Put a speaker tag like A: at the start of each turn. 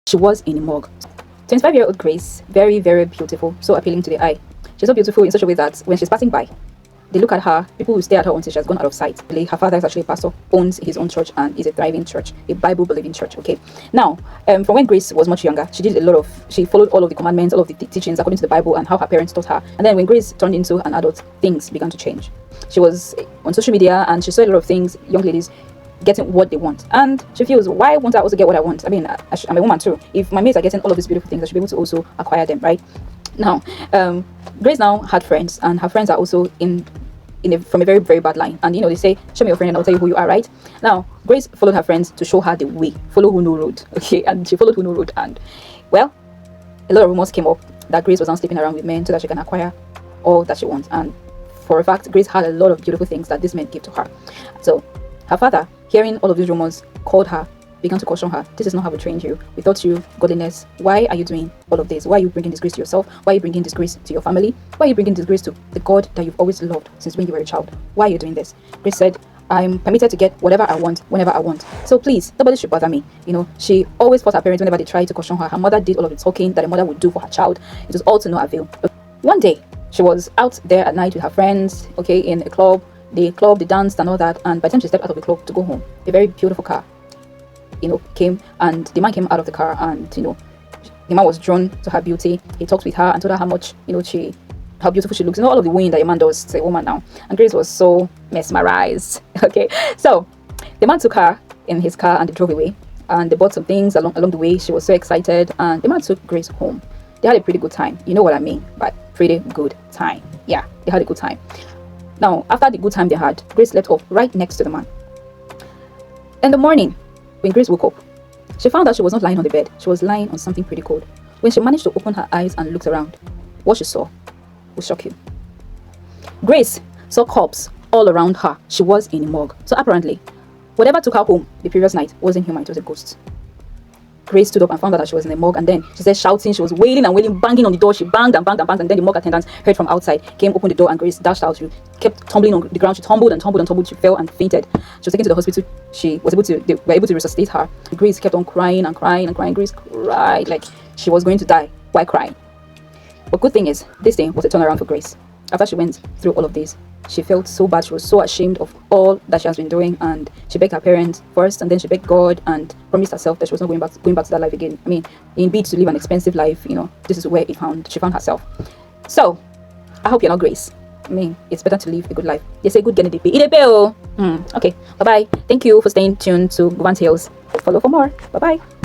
A: She was in a morgue. 25-year-old Grace, very, very beautiful, so appealing to the eye. She's so beautiful in such a way that when she's passing by, they look at her, people will stare at her until she has gone out of sight. Her father is actually a pastor, owns his own church, and is a thriving church, a Bible-believing church, okay? Now, from when Grace was much younger, she followed all of the commandments, all of the teachings according to the Bible and how her parents taught her. And then when Grace turned into an adult, things began to change. She was on social media and she saw a lot of things, young ladies getting what they want. And she feels, why won't I also get what I want? I mean, I'm a woman too. If my mates are getting all of these beautiful things, I should be able to also acquire them, right? Now, Grace now had friends, and her friends are also from a very, very bad line. And they say, show me your friend and I'll tell you who you are, right? Now, Grace followed her friends to show her the way. Follow who know road, okay? And she followed who know road. And, well, a lot of rumors came up that Grace was now sleeping around with men so that she can acquire all that she wants. And for a fact, Grace had a lot of beautiful things that these men gave to her. So, her father, hearing all of these rumors, called her, began to caution her. This is not how we trained you. We taught you godliness. Why are you doing all of this? Why are you bringing disgrace to yourself? Why are you bringing disgrace to your family? Why are you bringing disgrace to the God that you've always loved since when you were a child? Why are you doing this? Grace said, I'm permitted to get whatever I want, whenever I want. So please, nobody should bother me. She always fought her parents whenever they tried to caution her. Her mother did all of the talking that a mother would do for her child. It was all to no avail. One day, she was out there at night with her friends, okay, in a club. The club, the danced and all that. And by the time she stepped out of the club to go home, a very beautiful car came, and the man came out of the car, and the man was drawn to her beauty. He talked with her and told her how much how beautiful she looks. All of the wooing that a man does to a woman now. And Grace was so mesmerized. Okay, so the man took her in his car and they drove away, and they bought some things along the way. She was so excited, and the man took Grace home. They had a pretty good time. You know what I mean by pretty good time. Yeah, they had a good time. Now, after the good time they had, Grace slept up right next to the man. In the morning, when Grace woke up, she found that she was not lying on the bed. She was lying on something pretty cold. When she managed to open her eyes and looked around, what she saw will shock you. Grace saw corpses all around her. She was in a morgue. So apparently, whatever took her home the previous night wasn't human, it was a ghost. Grace stood up and found out that she was in the morgue, and then she said shouting, she was wailing and wailing, banging on the door. She banged and banged and banged, and then the morgue attendants heard from outside, came, opened the door, and Grace dashed out. She kept tumbling on the ground. She tumbled and tumbled and tumbled. She fell and fainted. She was taken to the hospital. They were able to resuscitate her. Grace kept on crying and crying and crying. Grace cried like she was going to die while crying. But good thing is, this thing was a turnaround for Grace. After she went through all of this, she felt so bad. She was so ashamed of all that she has been doing, and she begged her parents first, and then she begged God and promised herself that she was not going back to that life again. I mean, in bid to live an expensive life, this is where she found herself. So, I hope you're not Grace. I mean, it's better to live a good life. They say good getting the pay. Okay, bye-bye. Thank you for staying tuned to Nguvan Tales. Follow for more. Bye-bye.